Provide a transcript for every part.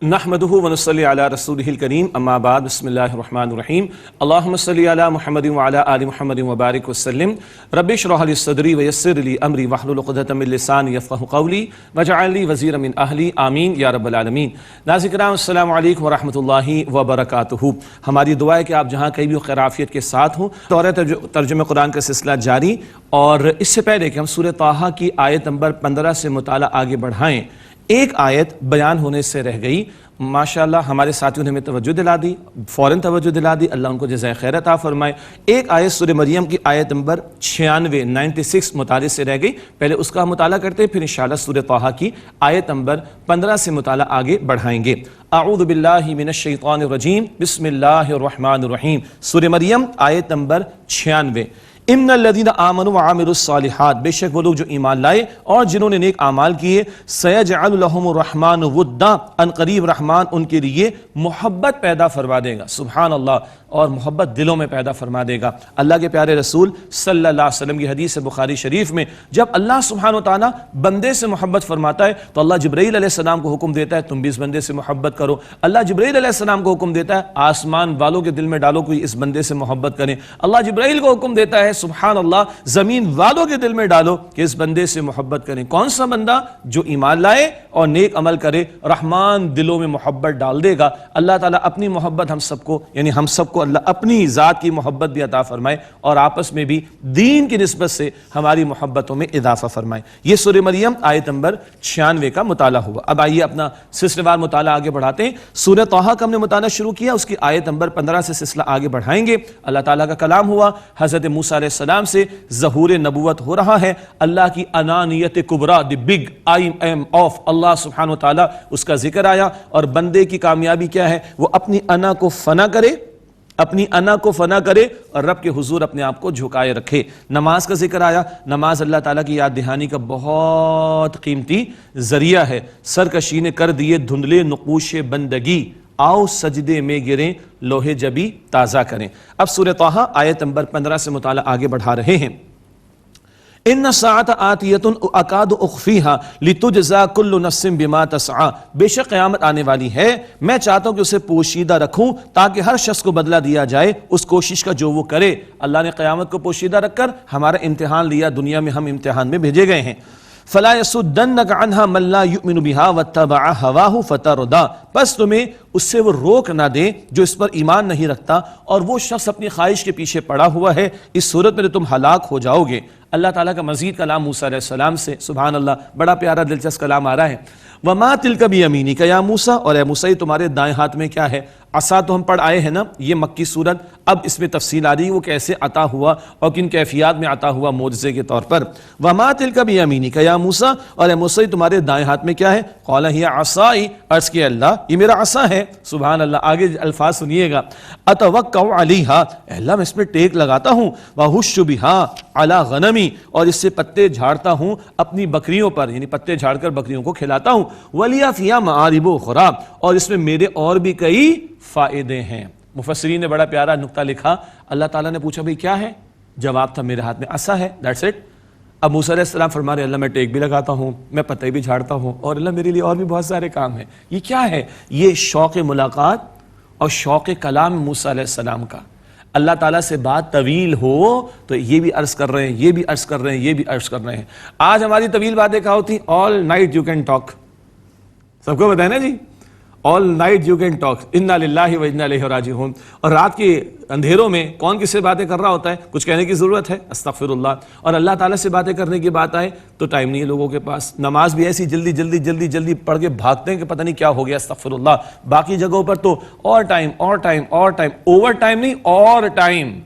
نحمده ونصلي على رسوله الكريم اما بعد بسم الله الرحمن الرحيم اللهم صل على محمد وعلى آل محمد وبارك وسلم رب اشرح لي صدري ويسر لي امري واحلل عقدة من لساني يفقهوا قولي واجعل لي وزيرا من اهلي آمین یا رب العالمین۔ ناظرین کرام السلام علیکم ورحمۃ اللہ وبرکاتہ۔ ہماری دعا ہے کہ آپ جہاں کہیں بھی خیر عافیت کے ساتھ ہوں۔ دورہ ترجمہ قرآن کا سلسلہ جاری، اور اس سے پہلے کہ ہم سورہ طٰہٰ کی آیت نمبر 15 سے مطالعہ آگے بڑھائیں، ایک آیت بیان ہونے سے رہ گئی۔ ماشاءاللہ ہمارے ساتھیوں نے ہمیں توجہ دلا دی، فوراً توجہ دلا دی، اللہ ان کو جزائے خیر عطا فرمائے۔ ایک آیت سورہ مریم کی آیت نمبر 96 مطالعے سے رہ گئی، پہلے اس کا مطالعہ کرتے ہیں، پھر انشاءاللہ سورہ طٰہٰ کی آیت نمبر 15 سے مطالعہ آگے بڑھائیں گے۔ اعوذ باللہ من الشیطان الرجیم، بسم اللہ الرحمن الرحیم۔ سورہ مریم آیت نمبر 96۔ ان الذین آمنوا وعملوا الصالحات، بے شک وہ لوگ جو ایمان لائے اور جنہوں نے نیک اعمال کیے، سیجعل لهم الرحمن ودا، ان قریب رحمان ان کے لیے محبت پیدا فرما دے گا۔ سبحان اللہ، اور محبت دلوں میں پیدا فرما دے گا۔ اللہ کے پیارے رسول صلی اللہ علیہ وسلم کی حدیث بخاری شریف میں جب اللہ سبحانہ وتعالی بندے سے محبت فرماتا ہے تو اللہ جبرائیل علیہ السلام کو حکم دیتا ہے تم بھی اس بندے سے محبت کرو۔ اللہ جبرائیل علیہ السلام کو حکم دیتا ہے آسمان والوں کے دل میں ڈالو کوئی اس بندے سے محبت کریں۔ اللہ جبرائیل کو حکم دیتا ہے سبحان اللہ زمین والوں کے دل میں ڈالو کہ اس بندے سے محبت کریں۔ کون سا بندہ؟ جو ایمان لائے اور نیک عمل کرے، رحمان دلوں میں محبت ڈال دے گا۔ اللہ تعالیٰ اپنی محبت ہم سب کو، یعنی ہم سب کو اللہ اپنی ذات کی محبت بھی عطا فرمائے اور آپس میں بھی دین کی نسبت سے ہماری محبتوں میں اضافہ فرمائے۔ یہ سورہ مریم آیت نمبر 96 کا مطالعہ ہوا۔ اب آئیے اپنا سلسلے وار مطالعہ آگے بڑھاتے ہیں۔ سورہ طٰہٰ کا ہم نے مطالعہ شروع کیا، اس کی آیت نمبر 15 سے سلسلہ آگے بڑھائیں گے۔ اللہ تعالیٰ کا کلام ہوا، حضرت موسیٰ علیہ السلام سے ظہور نبوت ہو رہا ہے، اللہ کی انانیت کبریٰ، the big I am of اللہ سبحانہ وتعالی، اس کا ذکر آیا۔ اور بندے کی کامیابی کیا ہے؟ وہ اپنی انا کو فنا کرے، اپنی انا کو فنا کرے اور رب کے حضور اپنے آپ کو جھکائے رکھے۔ نماز کا ذکر آیا، نماز اللہ تعالیٰ کی یاد دہانی کا بہت قیمتی ذریعہ ہے۔ سرکشی نے کر دیے دھندلے نقوش بندگی، آؤ سجدے میں گریں لوہے جبی تازہ کریں۔ اب سورہ طٰہٰ آیت نمبر 15 سے مطالعہ آگے بڑھا رہے ہیں۔ ان الساعۃ آتیۃ اکاد اخفیہا لتجزی کل نفس بما تسعی، بے شک قیامت آنے والی ہے، میں چاہتا ہوں کہ اسے پوشیدہ رکھوں تاکہ ہر شخص کو بدلہ دیا جائے اس کوشش کا جو وہ کرے۔ اللہ نے قیامت کو پوشیدہ رکھ کر ہمارا امتحان لیا، دنیا میں ہم امتحان میں بھیجے گئے ہیں۔ فلا يصدنك عنها من لا يؤمن بها واتبع هواه فتردى، پس تمہیں اس سے وہ روک نہ دے جو اس پر ایمان نہیں رکھتا اور وہ شخص اپنی خواہش کے پیچھے پڑا ہوا ہے، اس صورت میں تم ہلاک ہو جاؤ گے۔ اللہ تعالیٰ کا مزید کلام موسیٰ علیہ السلام سے، سبحان اللہ، بڑا پیارا دلچسپ کلام آ رہا ہے۔ وَمَا تِلْكَ بِيَمِينِكَ یا موسیٰ، اور اے موسیٰ تمہارے دائیں ہاتھ میں کیا ہے؟ عصا تو ہم پڑھ آئے ہیں نا، یہ مکی صورت، اب اس میں تفصیل آ رہی ہے وہ کیسے عطا ہوا اور کن کیفیات میں عطا ہوا معجزے کے طور پر۔ وَمَا تِلْكَ بِيَمِينِكَ یا موسیٰ، اور اے موسیٰ تمہارے دائیں ہاتھ میں کیا ہے؟ قَالَ هِيَ عَصَائی، عرض کیا اللہ یہ میرا عصا ہے۔ سبحان اللہ، آگے الفاظ سنیے گا۔ أَتَوَكَّأُ عَلَيْهَا، اے اللہ میں اس میں ٹیک لگاتا ہوں، وَأَهُشُّ بِهَا عَلَى غَنَمِي، اور اس سے پتے جھاڑتا ہوں اپنی بکریوں پر، یعنی پتے جھاڑ کر بکریوں کو کھلاتا ہوں۔ وَلِيَ فِيهَا مَآرِبُ أُخْرَىٰ، اور اس میں میرے اور بھی کئی فائدے ہیں۔ مفسرین نے بڑا پیارا نکتہ لکھا، اللہ تعالیٰ نے پوچھا بھئی کیا ہے؟ جواب تھا میرے ہاتھ میں عصا ہے، دیٹس اٹ۔ اب موسیٰ علیہ السلام فرما رہے اللہ میں ٹیک بھی لگاتا ہوں، میں پتے بھی جھاڑتا ہوں، اور اللہ میرے لیے اور بھی بہت سارے کام ہیں۔ یہ کیا ہے؟ یہ شوق ملاقات اور شوق کلام موسیٰ علیہ السلام کا۔ اللہ تعالیٰ سے بات طویل ہو تو یہ بھی عرض کر رہے ہیں، یہ بھی عرض کر رہے ہیں، یہ بھی عرض کر رہے ہیں۔ آج ہماری طویل باتیں کہا ہوتی ہیں؟ All night you can talk, سب کو بتائیں نا جی، all night you can talk, انا للہ و انا الیہ راجعون۔ اور رات کے اندھیروں میں کون کس سے باتیں کر رہا ہوتا ہے؟ کچھ کہنے کی ضرورت ہے، استغفر اللہ۔ اور اللہ تعالیٰ سے باتیں کرنے کی بات آئے تو ٹائم نہیں ہے لوگوں کے پاس۔ نماز بھی ایسی جلدی جلدی جلدی جلدی پڑھ کے بھاگتے ہیں کہ پتہ نہیں کیا ہو گیا، استغفر اللہ۔ باقی جگہوں پر تو اور ٹائم اور ٹائم اور ٹائم، اوور ٹائم نہیں اور ٹائم،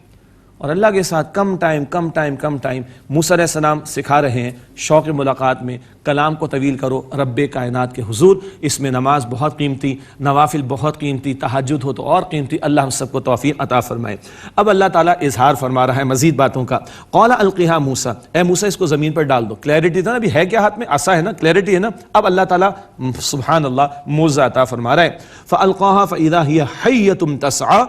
اور اللہ کے ساتھ کم ٹائم کم ٹائم کم ٹائم۔ موسیٰ علیہ السلام سکھا رہے ہیں شوق ملاقات میں کلام کو طویل کرو رب کائنات کے حضور، اس میں نماز بہت قیمتی، نوافل بہت قیمتی، تہجد ہو تو اور قیمتی۔ اللہ ہم سب کو توفیق عطا فرمائے۔ اب اللہ تعالیٰ اظہار فرما رہا ہے مزید باتوں کا۔ قال القیہا موسیٰ، اے موسیٰ اس کو زمین پر ڈال دو۔ کلیئرٹی تھا نا، ابھی ہے کیا ہاتھ میں؟ عصا ہے نا، کلیئرٹی ہے نا۔ اب اللہ تعالیٰ سبحان اللہ معجزہ عطا فرما رہا ہے۔ فالقاها فاذا هي حیۃ تسعى،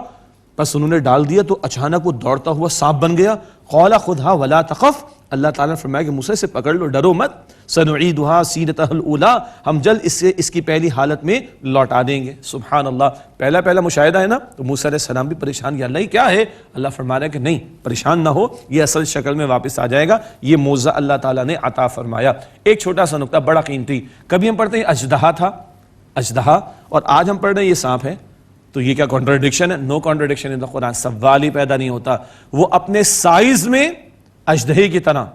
بس انہوں نے ڈال دیا تو اچانک وہ دوڑتا ہوا سانپ بن گیا۔ قال خذها ولا تخف، اللہ تعالیٰ نے فرمایا کہ موسیٰ سے پکڑ لو، ڈرو مت، سنعیدھا سیرتہا الاولیٰ، ہم جلد اسے اس کی پہلی حالت میں لوٹا دیں گے۔ سبحان اللہ، پہلا مشاہدہ ہے نا، تو موسیٰ علیہ السلام بھی پریشان، یا اللہ یہ کیا ہے؟ اللہ فرما رہا ہے کہ نہیں، پریشان نہ ہو، یہ اصل شکل میں واپس آ جائے گا، یہ معجزہ اللہ تعالیٰ نے عطا فرمایا۔ ایک چھوٹا سا نقطہ بڑا قیمتی، کبھی ہم پڑھتے ہیں اژدہا تھا، اژدہا، اور آج ہم پڑھ رہے ہیں یہ سانپ ہے، تو یہ کیا کنٹراڈکشن ہے؟ نو کنٹراڈکشن ان دی قرآن، سوال ہی پیدا نہیں ہوتا۔ وہ اپنے سائز میں اژدہے کی طرح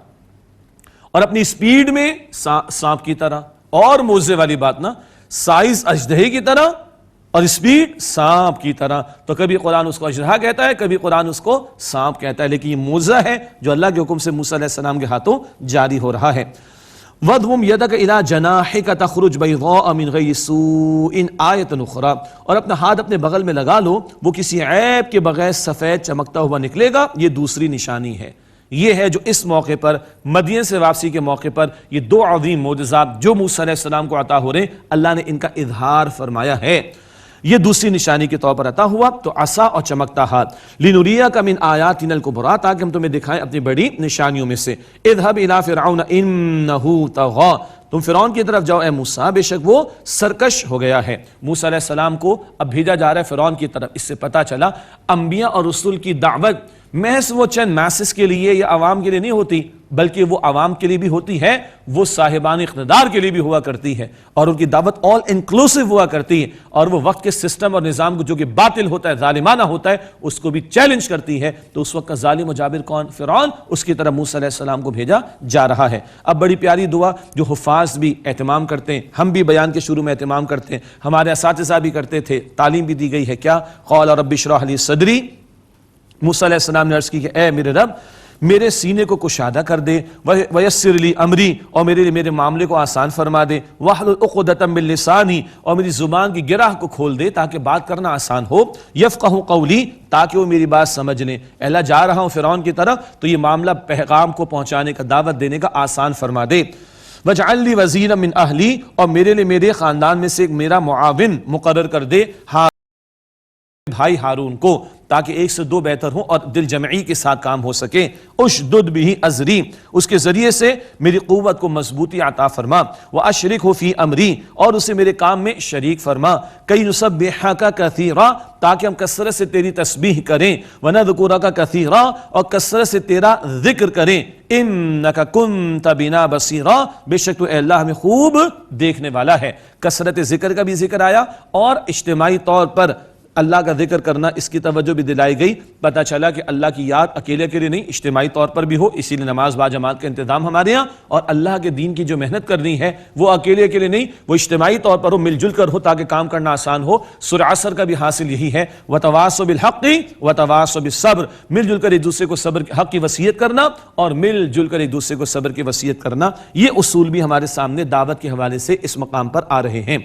اور اپنی سپیڈ میں سانپ کی طرح، اور موزے والی بات نا، سائز اژدہے کی طرح اور سپیڈ سانپ کی طرح، تو کبھی قرآن اس کو اژدہا کہتا ہے، کبھی قرآن اس کو سانپ کہتا ہے، لیکن یہ موزہ ہے جو اللہ کے حکم سے موسیٰ علیہ السلام کے ہاتھوں جاری ہو رہا ہے۔ وَضْمُمْ يَدَكَ إِلَىٰ جَنَاحِكَ تَخْرُجْ بَيْضَاءَ مِنْ غَيْرِ سُوءٍ آیَةً أُخْرَىٰ، اور اپنا ہاتھ اپنے بغل میں لگا لو، وہ کسی عیب کے بغیر سفید چمکتا ہوا نکلے گا، یہ دوسری نشانی ہے۔ یہ ہے جو اس موقع پر مدینہ سے واپسی کے موقع پر یہ دو عظیم معجزات جو موسیٰ علیہ السلام کو عطا ہو رہے ہیں، اللہ نے ان کا اظہار فرمایا ہے، یہ دوسری نشانی کے طور پر عطا ہوا، تو عصا اور چمکتا ہاتھ، لِنُرِيَكَ مِنْ آيَاتِنَا الْكُبْرَىٰ، تاکہ ہم تمہیں دکھائیں اپنی بڑی نشانیوں میں سے۔ اذهب إِلَىٰ فِرْعَوْنَ إِنَّهُ طَغَىٰ، تم فرعون کی طرف جاؤ اے موسیٰ، بے شک وہ سرکش ہو گیا ہے۔ موسیٰ علیہ السلام کو اب بھیجا جا رہا ہے فرعون کی طرف، اس سے پتہ چلا انبیاء اور رسول کی دعوت محض وہ چند میسز کے لیے یا عوام کے لیے نہیں ہوتی، بلکہ وہ عوام کے لیے بھی ہوتی ہے، وہ صاحبان اقتدار کے لیے بھی ہوا کرتی ہے، اور ان کی دعوت آل انکلوسیو ہوا کرتی ہے، اور وہ وقت کے سسٹم اور نظام کو جو کہ باطل ہوتا ہے، ظالمانہ ہوتا ہے، اس کو بھی چیلنج کرتی ہے۔ تو اس وقت کا ظالم و جابر کون؟ فرعون، اس کی طرف موسیٰ علیہ السلام کو بھیجا جا رہا ہے۔ اب بڑی پیاری دعا جو حفاظ بھی اہتمام کرتے ہیں، ہم بھی بیان کے شروع میں اہتمام کرتے ہیں، ہمارے اساتذہ بھی کرتے تھے، تعلیم بھی دی گئی ہے، کیا؟ قال رب اشرح لی صدری، موسیٰ علیہ السلام نے عرض کی کہ اے میرے رب میرے سینے کو کشادہ کر دے، ویسر لی امری، اور میرے لیے میرے معاملے کو آسان فرما دے، واحلل عقدۃ من لسانی، اور میری زبان کی گرہ کو کھول دے تاکہ بات کرنا آسان ہو، یفقہوا قولی، تاکہ وہ میری بات سمجھ لیں۔ اے اللہ جا رہا ہوں فرعون کی طرف، تو یہ معاملہ پیغام کو پہنچانے کا، دعوت دینے کا آسان فرما دے۔ وَاجْعَل لِّي وَزِيرًا مِّنْ أَهْلِي، اور میرے لیے میرے خاندان میں سے ایک میرا معاون مقرر کر دے، بھائی ہارون کو، تاکہ ایک سے دو بہتر ہوں اور دل جمعی کے ساتھ کام ہو سکے۔ اشدد بہ ازری، اس کے ذریعے سے میری قوت کو مضبوطی عطا فرما، واشرکہ فی امری، اور اسے میرے کام میں شریک فرما، کی نسبحک کثیرا، تاکہ ہم کثرت سے تیری تسبیح کریں، ونذکرک کثیرا، اور کثرت سے تیرا ذکر کریں، انک کنت بنا بصیرا، بے شک تو اے اللہ ہمیں خوب دیکھنے والا ہے۔ کثرت ذکر کا بھی ذکر آیا، اور اجتماعی طور پر اللہ کا ذکر کرنا، اس کی توجہ بھی دلائی گئی۔ پتہ چلا کہ اللہ کی یاد اکیلے کے لیے نہیں، اجتماعی طور پر بھی ہو، اسی لیے نماز با جماعت کا انتظام ہمارے ہاں، اور اللہ کے دین کی جو محنت کرنی ہے وہ اکیلے کے لیے نہیں، وہ اجتماعی طور پر ہو، مل جل کر ہو، تاکہ کام کرنا آسان ہو۔ سورہ عصر کا بھی حاصل یہی ہے، وَتَوَاصَوْا بِالْحَقِّ وَتَوَاصَوْا بِالصَّبْرِ، مل جل کر ایک دوسرے کو صبر حق کی وصیت کرنا، اور مل جل کر ایک دوسرے کو صبر کی وصیت کرنا، یہ اصول بھی ہمارے سامنے دعوت کے حوالے سے اس مقام پر آ رہے ہیں۔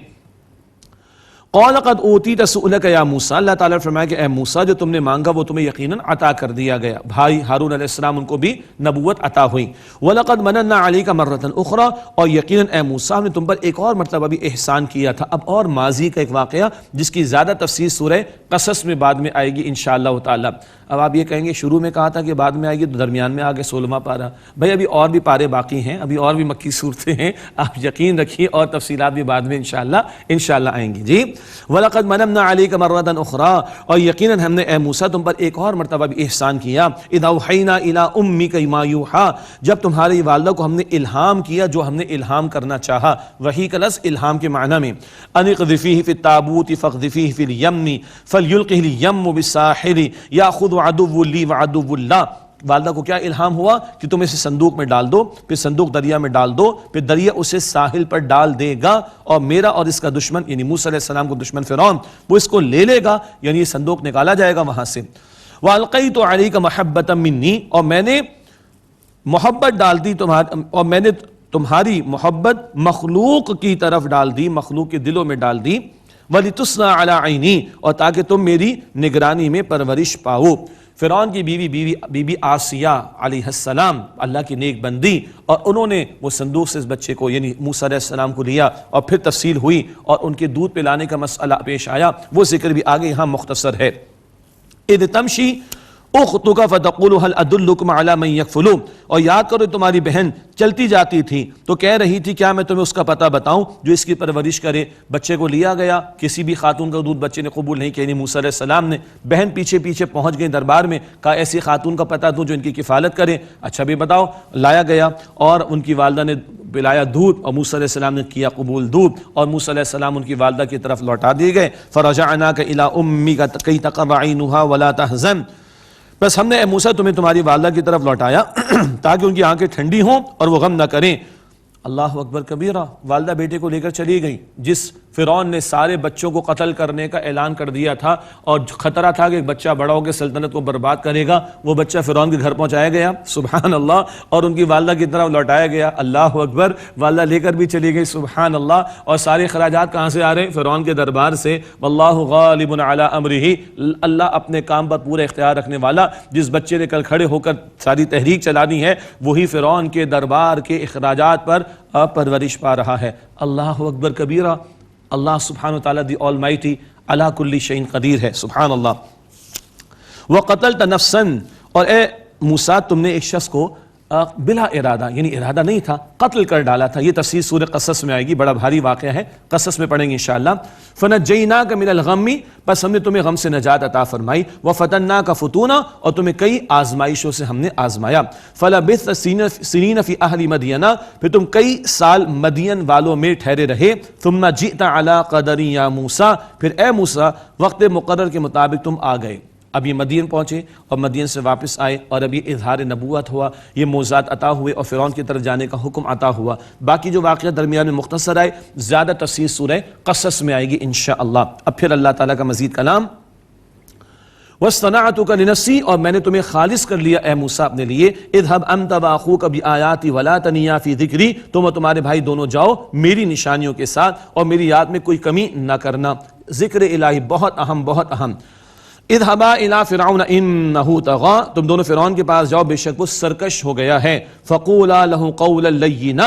قال قد اوتیت سؤلک یا موسیٰ، اللہ تعالیٰ نے فرمایا کہ اے موسیٰ جو تم نے مانگا وہ تمہیں یقیناً عطا کر دیا گیا۔ بھائی ہارون علیہ السلام ان کو بھی نبوت عطا ہوئی۔ وَلَقَدْ مَنَنَّا عَلَيْكَ مَرَّةً أُخْرَىٰ، اور یقیناً اے موسیٰ ہم نے تم پر ایک اور مرتبہ بھی احسان کیا تھا۔ اب اور ماضی کا ایک واقعہ جس کی زیادہ تفسیر سورہ قصص میں بعد میں آئے گی انشاءاللہ تعالیٰ۔ اب آپ یہ کہیں گے شروع میں کہا تھا کہ بعد میں آئے گی، تو درمیان میں آگے 16واں پارہ، بھائی ابھی اور بھی پارے باقی ہیں، ابھی اور بھی مکی صورتیں ہیں، آپ یقین رکھیے، اور تفصیلات بھی بعد میں انشاءاللہ آئیں گی۔ جی، وَلَقَدْ مَنَنَّا عَلَيْكَ مَرَّةً أُخْرَىٰ، اور یقیناً ہم نے اے موسیٰ تم پر ایک اور مرتبہ بھی احسان کیا۔ اِذْ أَوْحَيْنَا إِلَىٰ أُمِّكَ مَا يُوحَىٰ، جب تمہاری والدہ کو ہم نے الہام کیا جو ہم نے الہام کرنا چاہا۔ وحی کا لفظ الہام کے معنی میں، أَنِ اقْذِفِيهِ فِي التَّابُوتِ فَاقْذِفِيهِ فِي الْيَمِّ فَلْيُلْقِهِ الْيَمُّ بِالسَّاحِلِ يَأْخُذْهُ عَدُوٌّ لِّي وَعَدُوٌّ لَّهُ، والدہ کو کیا الہام ہوا کہ تم اسے صندوق میں ڈال دو، پھر صندوق دریا میں ڈال دو، پھر دریا اسے ساحل پر ڈال دے گا، اور میرا اور اس کا دشمن یعنی موسیٰ علیہ السلام کو دشمن فرعون وہ اس کو لے لے گا، یعنی یہ صندوق نکالا جائے گا وہاں سے۔ وَأَلْقَيْتُ عَلَيْكَ مَحَبَّةً مِّنِّي، اور میں نے محبت ڈال دی اور میں نے تمہاری محبت مخلوق کی طرف ڈال دی، مخلوق کے دلوں میں ڈال دی۔ وَلِتُصْنَعَ عَلَىٰ عَيْنِي، اور تاکہ تم میری نگرانی میں پرورش پاؤ۔ فرعون کی بی بی آسیہ علیہ السلام اللہ کی نیک بندی، اور انہوں نے وہ صندوق سے اس بچے کو یعنی موسیٰ علیہ السلام کو لیا، اور پھر تفصیل ہوئی اور ان کے دودھ پلانے کا مسئلہ پیش آیا، وہ ذکر بھی آگے یہاں مختصر ہے۔ اِذْ تَمْشِي اختک فتقول هل ادلکم علی من یکفلو، اور یاد کرو تمہاری بہن چلتی جاتی تھی تو کہہ رہی تھی کیا میں تمہیں اس کا پتہ بتاؤں جو اس کی پرورش کرے. بچے کو لیا گیا، کسی بھی خاتون کا دودھ بچے نے قبول نہیں کیا، یعنی موسیٰ علیہ السلام نے. بہن پیچھے پیچھے پہنچ گئی دربار میں، کہا ایسی خاتون کا پتہ دوں جو ان کی کفالت کرے. اچھا بھی بتاؤ. لایا گیا اور ان کی والدہ نے پلایا دودھ اور موسیٰ علیہ السلام نے کیا قبول دودھ، اور موسیٰ علیہ السلام ان کی والدہ کی طرف لوٹا دیے گئے. فرجعناک الی امک کی تقر عینھا ولا تحزن، بس ہم نے اے موسیٰ تمہیں تمہاری والدہ کی طرف لوٹایا تاکہ ان کی آنکھیں ٹھنڈی ہوں اور وہ غم نہ کریں. اللہ اکبر کبیرہ. والدہ بیٹے کو لے کر چلی گئی. جس فرعون نے سارے بچوں کو قتل کرنے کا اعلان کر دیا تھا اور خطرہ تھا کہ ایک بچہ بڑا ہو کے سلطنت کو برباد کرے گا، وہ بچہ فرعون کے گھر پہنچایا گیا سبحان اللہ، اور ان کی والدہ کی طرف لوٹایا گیا. اللہ اکبر. والدہ لے کر بھی چلی گئی سبحان اللہ. اور سارے اخراجات کہاں سے آ رہے ہیں؟ فرعون کے دربار سے. واللہ غالب علی امرہ، اللہ اپنے کام پر پورا اختیار رکھنے والا. جس بچے نے کل کھڑے ہو کر ساری تحریک چلانی ہے وہی فرعون کے دربار کے اخراجات پر پرورش پا رہا ہے. اللہ اکبر کبیرہ. اللہ سبحانہ وتعالی دی آل مائٹی علی کل شیء قدیر ہے سبحان اللہ. وقتلت نفسا، اور اے موسیٰ تم نے ایک شخص کو بلا ارادہ، یعنی ارادہ نہیں تھا، قتل کر ڈالا تھا. یہ تفسیر سورہ قصص میں آئے گی، بڑا بھاری واقعہ ہے، قصص میں پڑھیں گے انشاءاللہ. فنجیناک من الغم، پس ہم نے تمہیں غم سے نجات عطا فرمائی. وفتناک فتونا، اور تمہیں کئی آزمائشوں سے ہم نے آزمایا. فلبثت سنین فی اہل مدین، پھر تم کئی سال مدین والوں میں ٹھہرے رہے. ثم جئت علی قدر یا موسیٰ، پھر اے موسیٰ وقت مقرر کے مطابق تم آ گئے. اب یہ مدین پہنچے اور مدین سے واپس آئے اور اب یہ اظہار نبوت ہوا، یہ معجزات عطا ہوئے اور فرعون کی طرف جانے کا حکم عطا ہوا. باقی جو واقعہ درمیان میں مختصر آئے، زیادہ تفصیل سورہ قصص میں آئے گی انشاءاللہ. اب پھر اللہ تعالیٰ کا مزید کلام. وَاصْطَنَعْتُكَ لِنَفْسِي، اور میں نے تمہیں خالص کر لیا اے موسیٰ اپنے لیے. اذهب أنت وأخوك بآياتي ولا تنيا في ذكري، تم اور تمہارے بھائی دونوں جاؤ میری نشانیوں کے ساتھ اور میری یاد میں کوئی کمی نہ کرنا. ذکر الہی بہت اہم، بہت اہم. اذهبا الى فرعون انه طغى، تم دونوں فرعون کے پاس جاؤ بے شک وہ سرکش ہو گیا ہے. فقولا له قولا لینا،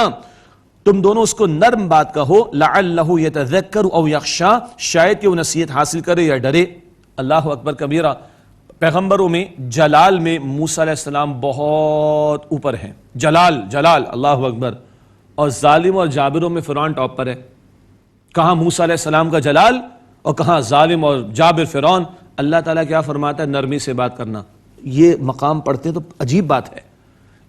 تم دونوں اس کو نرم بات کہو. لعلہ یتذکر او یخشی، شاید کہ وہ نصیحت حاصل کرے یا ڈرے. اللہ اکبر کبیرہ. پیغمبروں میں جلال میں موسیٰ علیہ السلام بہت اوپر ہیں. جلال جلال اللہ اکبر. اور ظالم اور جابروں میں فرعون ٹاپ پر ہے. کہاں موسیٰ علیہ السلام کا جلال اور کہاں ظالم اور جابر فرعون. اللہ تعالیٰ کیا فرماتا ہے؟ نرمی سے بات کرنا. یہ مقام پڑھتے ہیں تو عجیب بات ہے.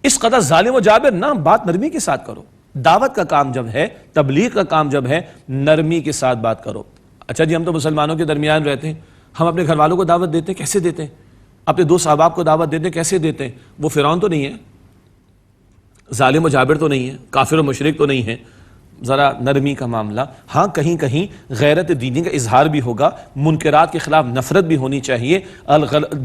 اس قدر ظالم و جابر نہ، بات نرمی کے ساتھ کرو. دعوت کا کام جب ہے، تبلیغ کا کام جب ہے، نرمی کے ساتھ بات کرو. اچھا جی ہم تو مسلمانوں کے درمیان رہتے ہیں، ہم اپنے گھر والوں کو دعوت دیتے ہیں، کیسے دیتے ہیں؟ اپنے دوست احباب کو دعوت دیتے ہیں، کیسے دیتے ہیں؟ وہ فرعون تو نہیں ہے، ظالم و جابر تو نہیں ہے، کافر و مشرک تو نہیں ہے. ذرا نرمی کا معاملہ. ہاں کہیں کہیں غیرت دینی کا اظہار بھی ہوگا، منکرات کے خلاف نفرت بھی ہونی چاہیے.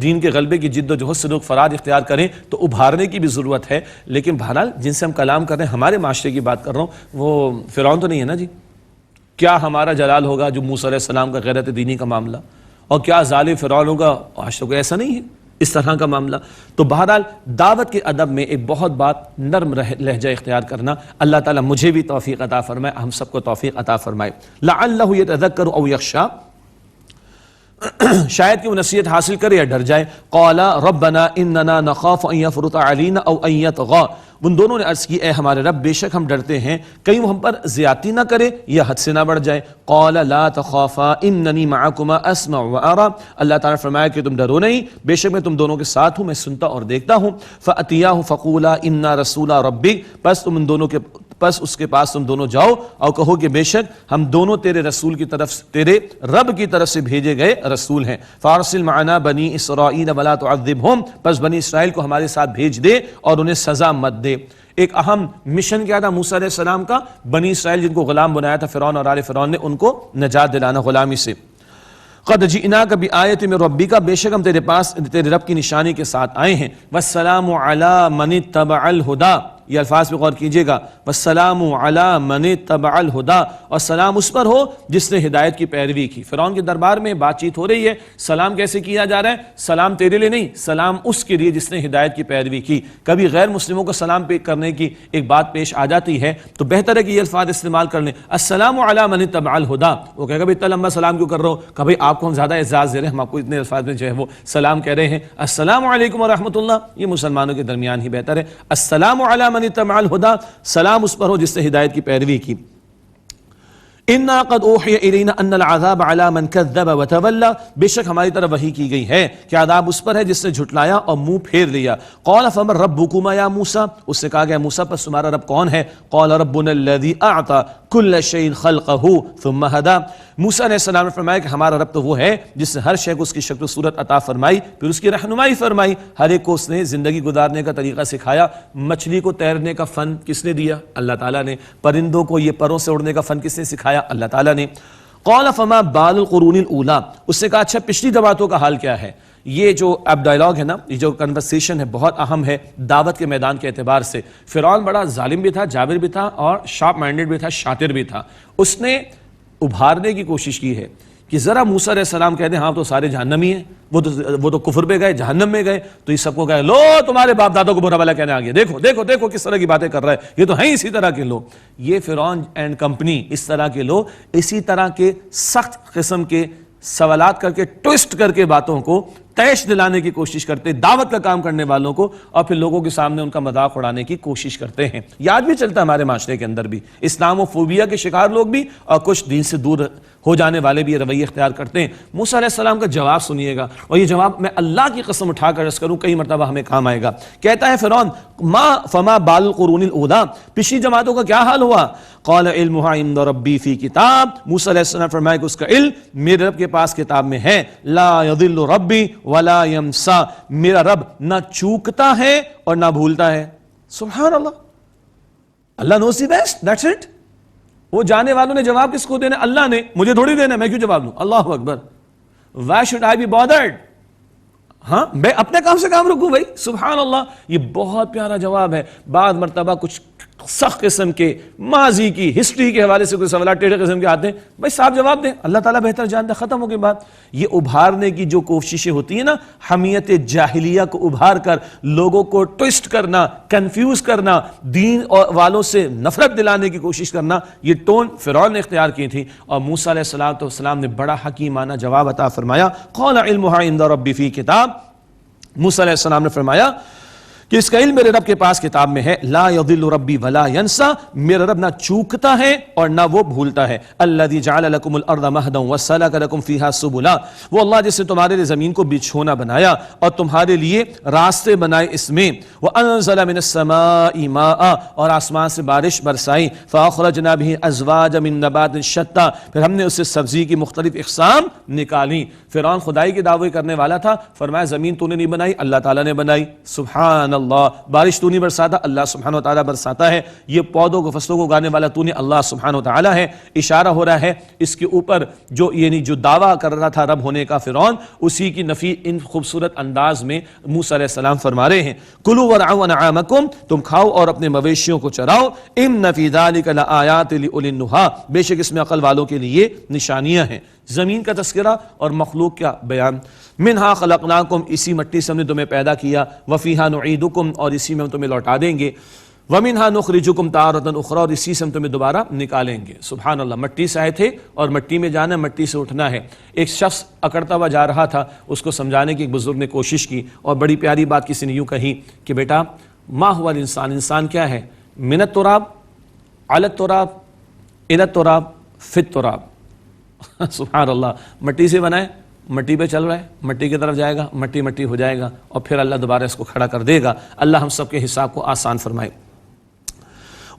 دین کے غلبے کی جد و جہد سے لوگ فراد اختیار کریں تو ابھارنے کی بھی ضرورت ہے. لیکن بہرحال جن سے ہم کلام کر رہے ہیں، ہمارے معاشرے کی بات کر رہا ہوں، وہ فرعون تو نہیں ہے نا جی. کیا ہمارا جلال ہوگا جو موسیٰ علیہ السلام کا غیرت دینی کا معاملہ، اور کیا ظالم فرعون ہوگا؟ آج تو ایسا نہیں ہے اس طرح کا معاملہ. تو بہرحال دعوت کے ادب میں ایک بہت بات نرم لہجہ اختیار کرنا. اللہ تعالیٰ مجھے بھی توفیق عطا فرمائے، ہم سب کو توفیق عطا فرمائے. لعلہ یتذکر او یخشی، شاید کہ وہ نصیحت حاصل کرے یا ڈر جائے. قال ربنا اننا نخاف ان یفرط علینا او ان یطغى، ان دونوں نے عرض کی اے ہمارے رب بے شک ہم ڈرتے ہیں کہیں وہ ہم پر زیادتی نہ کرے یا حد سے نہ بڑھ جائے. قال لا تخافا اننی معکما اسمع وارى، اللہ تعالیٰ فرمایا کہ تم ڈرو نہیں، بے شک میں تم دونوں کے ساتھ ہوں، میں سنتا اور دیکھتا ہوں. فاتیاہ فقولا انا رسول ربک، بس تم ان دونوں کے پس اس کے پاس تم دونوں جاؤ اور کہو کہ بے شک ہم دونوں تیرے رسول کی طرف، تیرے رب کی طرف سے بھیجے گئے رسول ہیں. فارسل معنا بنی اسرائیل ولا تعذبہم، پس بنی اسرائیل کو ہمارے ساتھ بھیج دے اور انہیں سزا مت دے. ایک اہم مشن کیا تھا موسیٰ علیہ السلام کا؟ بنی اسرائیل جن کو غلام بنایا تھا فرعون اور آل فرعون نے، ان کو نجات دلانا غلامی سے. قد جئناک بآیۃ من ربک، بے شک ہم تیرے پاس تیرے رب کی نشانی کے ساتھ آئے ہیں. والسلام علی من اتبع الہدی، یہ الفاظ پہ غور کیجئے گا، والسلام علی من اتبع الہدی، اور سلام اس پر ہو جس نے ہدایت کی پیروی کی۔ فرعون کے دربار میں بات چیت ہو رہی ہے، سلام کیسے کیا جا رہا ہے؟ سلام تیرے لیے نہیں، سلام اس کے لیے جس نے ہدایت کی پیروی کی۔ کبھی غیر مسلموں کو سلام پہ کرنے کی ایک بات پیش آ جاتی ہے تو بہتر ہے کہ یہ الفاظ استعمال کر لیں، السلام علی من اتبع الہدی۔ وہ کہے گا اتنا لمبا سلام کیوں کر رہے ہو؟ کبھی آپ کو ہم زیادہ اعزاز دے رہے ہیں، ہم آپ کو اتنے الفاظ میں جو ہے وہ سلام کہہ رہے ہیں، السلام علیکم ورحمۃ اللہ، یہ مسلمانوں کے درمیان ہی بہتر ہے۔ السلام علی من اتبع الہدی، سلام اس پر ہو جس نے ہدایت کی پیروی کی۔ اِنَّا قَدْ أُوحِيَ إِلَيْنَا أَنَّ الْعَذَابَ عَلَى مَنْ كَذَّبَ وَتَوَلَّى، بے شک ہماری طرف وحی کی گئی ہے کہ عذاب اس پر ہے جس نے جھٹلایا اور منہ پھیر لیا۔ قَالَ فَمَن رَبُّكُمَا يَا مُوسَىٰ، اس سے کہا گیا موسیٰ پس تمہارا رب کون ہے؟ قَالَ رَبُّنَا الَّذِي أَعْطَىٰ كُلَّ شَيْءٍ خَلْقَهُ ثُمَّ هَدَىٰ، موسیٰ علیہ السلام نے فرمایا کہ ہمارا رب تو وہ ہے جس نے ہر شے کو اس کی شکل و صورت عطا فرمائی، پھر اس کی رہنمائی فرمائی، ہر ایک کو اس نے زندگی گزارنے کا طریقہ سکھایا۔ مچھلی کو تیرنے کا فن کس نے دیا؟ اللہ تعالیٰ نے۔ پرندوں کو یہ پروں سے اڑنے کا فن کس نے سکھایا؟ اللہ تعالیٰ نے۔ قال فما بال القرون الاولى، اس سے کہا اچھا پچھلی جماعتوں کا حال کیا ہے؟ یہ جو اب ڈائلاگ ہے نا، یہ جو کنورسیشن ہے بہت اہم ہے دعوت کے میدان کے اعتبار سے۔ فرعون بڑا ظالم بھی تھا، جابر بھی تھا اور شارپ مائنڈڈ بھی تھا، شاطر بھی تھا۔ اس نے ابھارنے کی کوشش کی ہے کہ ذرا موسیٰ علیہ السلام کہہ دیں ہاں تو سارے جہنمی ہیں، وہ تو کفر پہ گئے، جہنم میں گئے، تو یہ سب کو کہے لو تمہارے باپ دادوں کو برا بھلا کہنے آ گیا، دیکھو دیکھو دیکھو کس طرح کی باتیں کر رہا ہے، یہ تو ہیں اسی طرح کے لوگ۔ یہ فرعون اینڈ کمپنی، اس طرح کے لوگ اسی طرح کے سخت قسم کے سوالات کر کے ٹوسٹ کر کے باتوں کو تیش دلانے کی کوشش کرتے، دعوت کا کام کرنے والوں کو، اور پھر لوگوں کے سامنے ان کا مذاق اڑانے کی کوشش کرتے ہیں۔ یاد بھی چلتا ہے ہمارے معاشرے کے اندر بھی، اسلام و فوبیا کے شکار لوگ بھی اور کچھ دین سے دور ہو جانے والے بھی یہ رویے اختیار کرتے ہیں۔ موسیٰ علیہ السلام کا جواب سنیے گا، اور یہ جواب میں اللہ کی قسم اٹھا کر عرض کروں کئی مرتبہ ہمیں کام آئے گا۔ کہتا ہے فرعون فما بال القرون الاولیٰ، پچھلی جماعتوں کا کیا حال ہوا؟ قال علمها عند ربی فی کتاب، موسیٰ علیہ السلام فرمایا کہ اس کا علم میرے رب کے پاس کتاب میں ہے، لا یضل ربی ولا ینسا، میرا رب نہ چوکتا ہے اور نہ بھولتا ہے۔ سبحان اللہ، اللہ نوز دی بیسٹ، دیٹس اٹ۔ وہ جانے والوں نے جواب کس کو دینا؟ اللہ نے، مجھے تھوڑی دینا، میں کیوں جواب دوں؟ اللہ اکبر، why should I be bothered؟ ہاں میں اپنے کام سے کام رکھوں بھائی، سبحان اللہ۔ یہ بہت پیارا جواب ہے۔ بعض مرتبہ کچھ سخت قسم کے ماضی کی ہسٹری کے حوالے سے کوئی سوالات ٹیڑھے قسم کے آتے ہیں، بھائی صاحب جواب دیں، اللہ تعالیٰ بہتر جانتا ہے، ختم ہو گئی بات۔ یہ ابھارنے کی جو کوششیں ہوتی ہیں نا، حمیت جاہلیہ کو ابھار کر لوگوں کو ٹوسٹ کرنا، کنفیوز کرنا، دین والوں سے نفرت دلانے کی کوشش کرنا، یہ ٹون فرعون نے اختیار کی تھی، اور موسیٰ علیہ السلام نے بڑا حکیمانہ جواب عطا فرمایا۔ قال علمها عند ربی فی کتاب، موسیٰ علیہ السلام نے فرمایا کہ اس کا علم میرے رب کے پاس کتاب میں ہے، لا یضل ربی ولا ینسا، میرا رب نہ چوکتا ہے اور نہ وہ بھولتا ہے۔ الذی جعل لکم الارض مہدا وسلک لکم فیہا سبلا، وہ اللہ جس نے تمہارے لیے زمین کو بچھونا بنایا اور تمہارے لیے راستے بنائے اس میں، وانزل من السماء ماء، اور آسمان سے بارش برسائی، فاخرجنا به ازواجا من نبات شتى، پھر ہم نے اس سے سبزی کی مختلف اقسام نکالی۔ فرعون خدائی کے دعوے کرنے والا تھا، فرمایا زمین تو نے نہیں بنائی، اللہ تعالیٰ نے بنائی۔ سبحان اللہ، بارش تو نہیں برساتا، اللہ سبحانہ و تعالیٰ برساتا ہے۔ یہ پودوں کو فصلوں کو اگانے والا تو نے، اللہ سبحانہ و تعالیٰ ہے۔ اشارہ ہو رہا ہے اس کے اوپر جو یعنی جو دعویٰ کر رہا تھا رب ہونے کا فرعون، اسی کی نفی ان خوبصورت انداز میں موسیٰ علیہ السلام فرما رہے ہیں۔ کلوا ورعوا انعامکم، تم کھاؤ اور اپنے مویشیوں کو چراؤ، ان فی ذلک لآیات لأولی النہی، بے شک اس میں عقل والوں کے لیے نشانیاں ہیں۔ زمین کا تذکرہ اور مخلوق کا بیان۔ منہا خلقناکم، اسی مٹی سے ہم نے تمہیں پیدا کیا، وفیہا نعیدکم، اور اسی میں ہم تمہیں لوٹا دیں گے، ومنہا نخرجکم تارۃ اخری، اور اسی سے ہم تمہیں دوبارہ نکالیں گے۔ سبحان اللہ، مٹی سے آئے تھے اور مٹی میں جانا، مٹی سے اٹھنا ہے۔ ایک شخص اکڑتا ہوا جا رہا تھا، اس کو سمجھانے کی ایک بزرگ نے کوشش کی، اور بڑی پیاری بات کسی نے یوں کہی کہ بیٹا ما ہوا الانسان، انسان کیا ہے؟ من التراب، علی التراب، الی التراب، فی التراب۔ سبحان اللہ، مٹی سے بنائے، مٹی پہ چل رہا ہے، مٹی کی طرف جائے گا، مٹی مٹی ہو جائے گا، اور پھر اللہ دوبارہ اس کو کھڑا کر دے گا۔ اللہ ہم سب کے حساب کو آسان فرمائے۔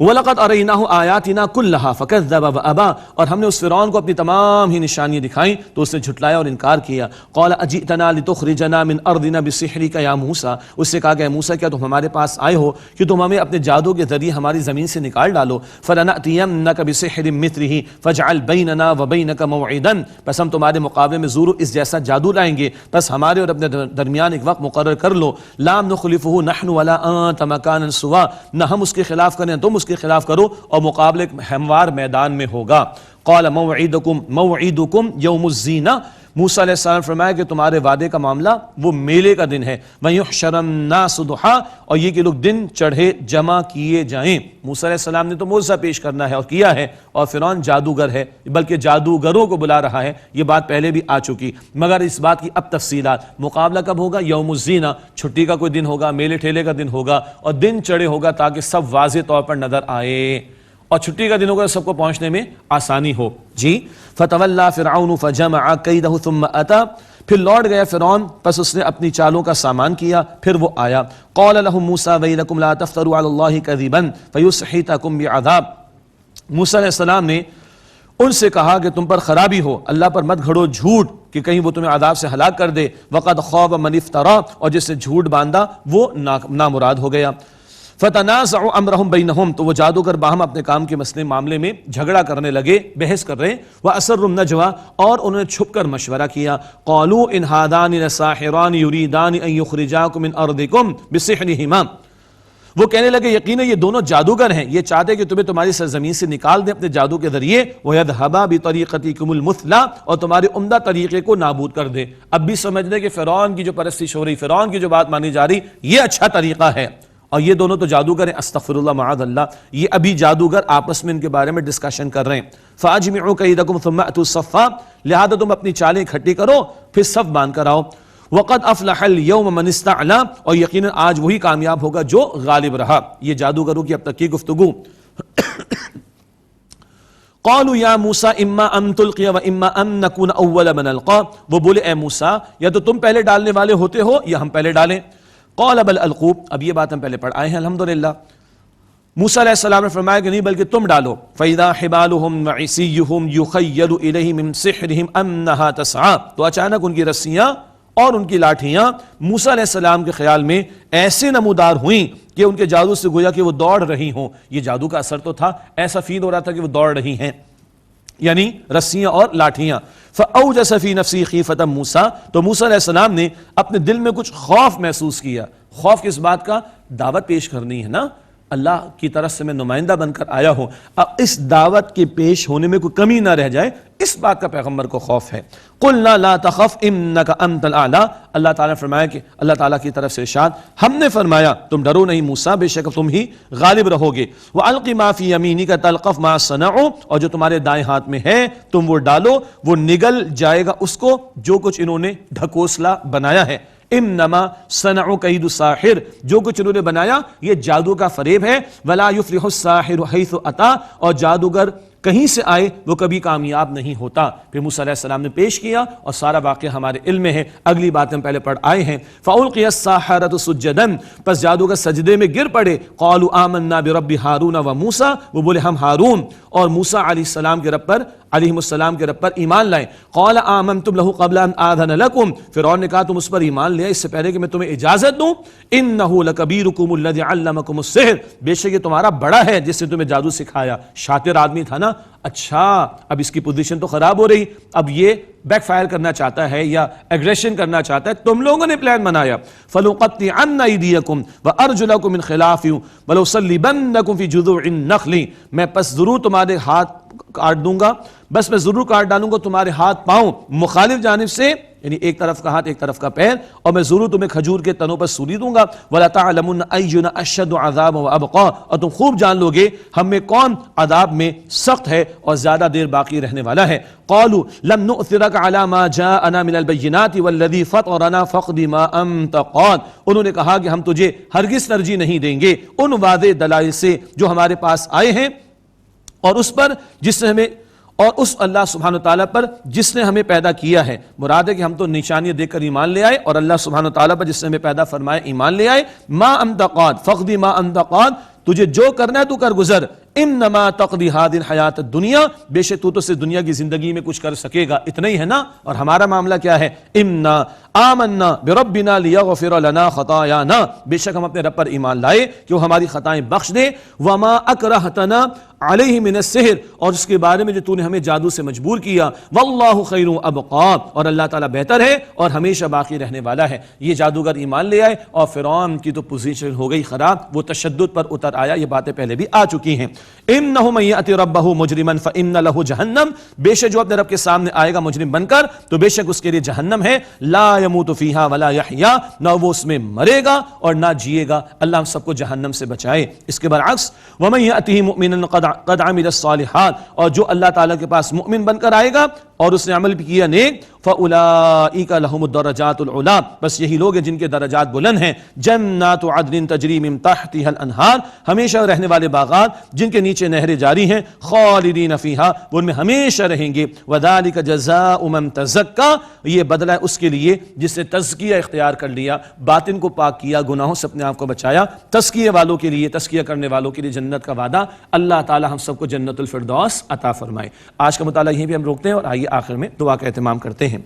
وَلَقَدْ أَرَيْنَاهُ آيَاتِنَا كُلَّهَا فَكَذَّبَ وَأَبَى، اور ہم نے اس فرعون کو اپنی تمام ہی نشانیاں دکھائیں تو اس نے جھٹلایا اور انکار کیا. قَالَ أَجِئْتَنَا لِتُخْرِجَنَا مِنْ أَرْضِنَا بِسِحْرِكَ يَا موسیٰ، اس سے کہا کہ اے موسیٰ کیا تم ہمارے پاس آئے ہو کہ تم ہمیں اپنے جادو کے ذریعے ہماری زمین سے نکال ڈالو. فَلَنَأْتِيَنَّكَ بِسِحْرٍ مِثْلِهِ فَاجْعَلْ بَيْنَنَا وَبَيْنَكَ مَوْعِدًا، بس ہم تمہارے مقابلے میں ضرور اس جیسا جادو لائیں گے، بس ہمارے اور اپنے درمیان ایک وقت مقرر کر لو. لَا نُخْلِفُهُ نَحْنُ وَلَا أَنْتَ مَكَانًا سُوًى، نہ ہم اس کے خلاف کریں تم اس کے خلاف کرو، اور مقابلے ہموار میدان میں ہوگا. قَالَ مَوْعِدُكُمْ يَوْمُ الزِّينَةِ، موسیٰ علیہ السلام فرمایا کہ تمہارے وعدے کا معاملہ وہ میلے کا دن ہے. وَيُحْشَرَ النَّاسُ ضُحًى، اور یہ کہ لوگ دن چڑھے جمع کیے جائیں. موسیٰ علیہ السلام نے تو معجزہ پیش کرنا ہے اور کیا ہے، اور فرعون جادوگر ہے بلکہ جادوگروں کو بلا رہا ہے، یہ بات پہلے بھی آ چکی. مگر اس بات کی اب تفصیلات. مقابلہ کب ہوگا؟ یوم الزینہ، چھٹی کا کوئی دن ہوگا، میلے ٹھیلے کا دن ہوگا، اور دن چڑھے ہوگا تاکہ سب واضح طور پر نظر آئے، اور چھٹی کا دن ہوگا سب کو پہنچنے میں آسانی ہو. جی فتولى فرعون فجمع كيده ثم اتى، پھر لوٹ گیا فرعون، پس اس نے اپنی چالوں کا سامان کیا، پھر وہ آیا. قال لهم موسى ويلكم لا تفتروا على الله كذبا فيسحتكم بعذاب، موسیٰ علیہ السلام نے ان سے کہا کہ تم پر خرابی ہو، اللہ پر مت گھڑو جھوٹ کہ کہیں وہ تمہیں عذاب سے ہلاک کر دے. وقد خاب من افترا، اور جس نے جھوٹ باندھا وہ نامراد ہو گیا. فتنازعوا امرهم بینہم، تو وہ جادوگر باہم اپنے کام کے مسئلے معاملے میں جھگڑا کرنے لگے، بحث کر رہے. واسروا النجوى، اور انہوں نے چھپ کر مشورہ کیا. قالوا ان هذان لساحران يريدان ان يخرجاكم من ارضكم بسحرهما، وہ کہنے لگے یقینا یہ دونوں جادوگر ہیں، یہ چاہتے کہ تمہیں تمہاری سرزمین سے نکال دیں اپنے جادو کے ذریعے. وَيَذْهَبَا بِطَرِيقَتِكُمُ الْمُثْلَى، اور تمہارے عمدہ طریقے کو نابود کر دیں. اب بھی سمجھ لیں کہ فرعون کی جو پرستش ہو رہی، فرعون کی جو بات مانی جا رہی، یہ اچھا طریقہ ہے، اور یہ دونوں تو جادوگر ہیں، استغفر اللہ معاذ اللہ. یہ ابھی جادوگر آپس میں ان کے بارے میں ڈسکشن کر رہے ہیں. فَأَجْمِعُوا كَيْدَكُمْ ثُمَّ أْتُوا صَفًّا، لہذا تم اپنی چالیں اکٹھی کرو پھر صف باندھ کر آؤ. وَقَدْ أَفْلَحَ الْيَوْمَ مَنِ اسْتَعْلَىٰ، اور یقیناً آج وہی کامیاب ہوگا جو غالب رہا. یہ جادوگروں کی اب تک کی گفتگو. قالوا یا موسیٰ اما ان تلقی و اما ان نکون اول من القا، وہ بولے اے موسیٰ یا تو تم پہلے ڈالنے والے ہوتے ہو یا ہم پہلے ڈالیں. قال بل القوا، اب یہ بات ہم پہلے پڑھ آئے ہیں الحمدللہ. موسیٰ علیہ السلام نے فرمایا کہ نہیں بلکہ تم ڈالو. فَإِذَا حِبَالُهُمْ وَعِصِيُّهُمْ يُخَيَّلُ إِلَيْهِ مِنْ سِحْرِهِمْ أَنَّهَا تَسْعَىٰ، تو اچانک ان کی رسیاں اور ان کی لاٹھیاں موسیٰ علیہ السلام کے خیال میں ایسے نمودار ہوئیں کہ ان کے جادو سے گویا کہ وہ دوڑ رہی ہوں. یہ جادو کا اثر تو تھا، ایسا فیل ہو رہا تھا کہ وہ دوڑ رہی ہیں، یعنی رسیاں اور لاٹھیاں. فَأَوْجَسَ فِي نَفْسِهِ خِيفَةً موسیٰ، تو موسیٰ علیہ السلام نے اپنے دل میں کچھ خوف محسوس کیا. خوف کس بات کا؟ دعوت پیش کرنی ہے نا، اللہ کی طرف سے میں نمائندہ بن کر آیا ہوں، اب اس دعوت کے پیش ہونے میں کوئی کمی نہ رہ جائے، اس بات کا پیغمبر کو خوف ہے. قُلْنَا لَا تَخَفْ إِنَّكَ أَنْتَ الْأَعْلَىٰ، اللہ تعالیٰ نے فرمایا کہ اللہ تعالیٰ کی طرف سے ارشاد، ہم نے فرمایا تم ڈرو نہیں موسیٰ، بے شک تم ہی غالب رہو گے. وَأَلْقِ مَا فِي يَمِينِكَ تَلْقَفْ مَا صَنَعُوا، اور جو تمہارے دائیں ہاتھ میں ہے تم وہ ڈالو، وہ نگل جائے گا اس کو جو کچھ انہوں نے ڈھکوسلا بنایا ہے. انما صنعوا کید ساحر، جو کچھ انہوں نے بنایا یہ جادو کا فریب ہے. ولا یفلح الساحر حیث اتی، اور جادوگر کہیں سے آئے وہ کبھی کامیاب نہیں ہوتا. پھر موسیٰ علیہ السلام نے پیش کیا اور سارا واقعہ ہمارے علم میں ہے، اگلی باتیں ہم پہلے پڑھ آئے ہیں. فَأُلْقِيَ السَّحَرَةُ سُجَّدًا، پس جادوگر سجدے میں گر پڑے. قَالُوا آمَنَّا بِرَبِّ ہارون وموسیٰ، وہ بولے ہم ہارون اور موسیٰ علیہ السلام کے رب پر ایمان لائے. قَالَ آمَنْتُمْ لَهُ قَبْلَ أَنْ آذَنَ لَكُمْ، فرعون نے کہا تم اس پر ایمان لے اس سے پہلے کہ میں تمہیں اجازت دوں. إِنَّهُ لَكَبِيرُكُمُ الَّذِي عَلَّمَكُمُ السِّحْرَ، بے شک یہ تمہارا بڑا ہے جس نے تمہیں جادو سکھایا. شاطر آدمی تھا نا. اچھا اب اس کی پوزیشن تو خراب ہو رہی، اب یہ بیک فائر کرنا چاہتا ہے یا ایگریشن کرنا چاہتا ہے. تم لوگوں نے پلان بنایا. فَلُقَطِّعَنَّ أَيْدِيَكُمْ وَأَرْجُلَكُمْ مِنْ خِلَافٍ وَلَأُصَلِّبَنَّكُمْ فِي جُذُوعِ النَّخْلِ، میں پس ضرور تمہارے ہاتھ کاٹ دوں گا، بس میں ضرور کاٹ ڈالوں گا تمہارے ہاتھ پاؤں مخالف جانب سے، یعنی ایک طرف کا ہاتھ ایک طرف کا پیر، اور میں ضرور تمہیں کھجور کے تنوں پر سولی دوں گا. وَلَتَعْلَمُنَّ أَيُّنَا أَشَدُّ عَذَابًا وَأَبْقَىٰ، اور تم خوب جان لو گے ہم میں کون عذاب میں سخت ہے اور زیادہ دیر باقی رہنے والا ہے. قَالُوا لَمْ نُؤْثِرَكَ عَلَىٰ مَا جَاءَنَا مِنَ الْبَيِّنَاتِ وَالَّذِي فَطَرَنَا فَاقْضِ مَا أَنْتَ قَاضٍ، انہوں نے کہا کہ ہم تجھے ہرگز ترجیح نہیں دیں گے ان واضح دلائل سے جو ہمارے پاس آئے ہیں، اور اس پر جس نے ہمیں، اور اس اللہ سبحانہ وتعالیٰ پر جس نے ہمیں پیدا کیا ہے. مراد ہے کہ ہم تو نشانیاں دیکھ کر ایمان لے آئے اور اللہ سبحانہ وتعالیٰ پر جس نے ہمیں پیدا فرمایا ایمان لے آئے. ما انت قاد فقد ما انت قاد، تجھے جو کرنا ہے تو کر گزر، انما تقضی هذه الحیات الدنیا، بے شک تو سے دنیا کی زندگی میں کچھ کر سکے گا، اتنا ہی ہے نا۔ اور ہمارا معاملہ کیا ہے؟ انا آمنا بربنا لیغفر لنا خطایانا، بے شک ہم اپنے رب پر ایمان لائے کہ وہ ہماری خطائیں بخش دے، وما اکرہتنا علیہ من السحر، اور اس کے بارے میں جو تو نے ہمیں جادو سے مجبور کیا، واللہ خیر ابقا، اور اللہ تعالیٰ بہتر ہے اور ہمیشہ باقی رہنے والا ہے۔ یہ جادوگر ایمان لے آئے اور فرعون کی تو پوزیشن ہو گئی خراب، وہ تشدد پر اتر آیا، یہ باتیں پہلے بھی آ چکی ہیں۔ انہ من یأتی ربہ مجرما فإن لہ جہنم، بے شک جو اپنے رب کے سامنے آئے گا مجرم بن کر تو بے شک اس کے لیے جہنم ہے، لا یموت فیہا ولا یحیا، نہ وہ اس میں مرے گا اور نہ جیے گا۔ اللہ ہم سب کو جہنم سے بچائے۔ اس کے برعکس ومن یأتہ مؤمنا قد عمل الصالحات، اور جو اللہ تعالیٰ کے پاس مؤمن بن کر آئے گا اور اس نے عمل بھی کیا نیک، فَأُولَئِكَ لَهُمُ الدَّرَجَاتُ الْعُلَىٰ، بس یہی لوگ ہیں جن کے درجات بلند ہیں۔ جنات عدن تجری من تحتها الانہار، ہمیشہ رہنے والے باغات جن کے نیچے نہریں جاری ہیں، خالدین فیہا، وہ ان میں ہمیشہ رہیں گے۔ وَذَلِكَ جَزَاءُ مَن تَزَكَّىٰ، یہ بدلہ ہے اس کے لیے جس نے تزکیہ اختیار کر لیا، باطن کو پاک کیا، گناہوں سے اپنے آپ کو بچایا۔ تزکیہ والوں کے لیے، تزکیہ کرنے والوں کے لیے جنت کا وعدہ، اللہ تعالی ہم سب کو جنت الفردوس عطا فرمائے۔ آج کا مطالعہ یہیں بھی ہم روکتے ہیں اور آئیے آخر میں دعا کا اہتمام کرتے ہیں۔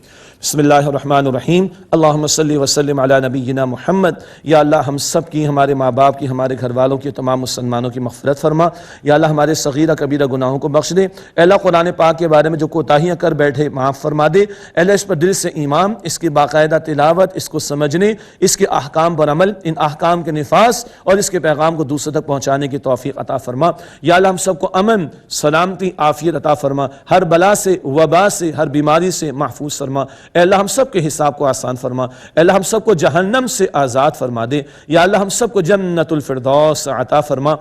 بسم اللہ الرحمن الرحیم، اللہم صلی وسلم علی نبینا محمد۔ یا اللہ ہم سب کی، ہمارے ماں باپ کی، ہمارے گھر والوں کی، تمام مسلمانوں کی مغفرت فرما۔ یا اللہ ہمارے صغیرہ کبیرہ گناہوں کو بخش دے۔ اے اللہ قرآن پاک کے بارے میں جو کوتاہیاں کر بیٹھے معاف فرما دے۔ اے اللہ اس پر دل سے ایمان، اس کی باقاعدہ تلاوت، اس کو سمجھنے، اس کے احکام پر عمل، ان احکام کے نفاذ اور اس کے پیغام کو دوسروں تک پہنچانے کی توفیق عطا فرما۔ یا اللہ ہم سب کو امن، سلامتی، عافیت عطا فرما، ہر بلا سے، وبا سے، ہر بیماری سے محفوظ فرما۔ اے اللہ ہم سب کے حساب کو آسان فرما۔ اے اللہ ہم سب کو جہنم سے آزاد فرما دے۔ یا اللہ ہم سب کو جنت الفردوس عطا فرما۔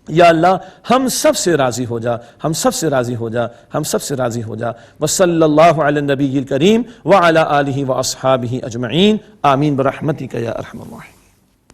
یا اللہ ہم سب سے راضی ہو جا، ہم سب سے راضی ہو جا، ہم سب سے راضی ہو جا۔ وصلی اللہ علی النبی الکریم وعلی آلہ واصحابہ اجمعین، آمین برحمتک یا ارحم الراحمین۔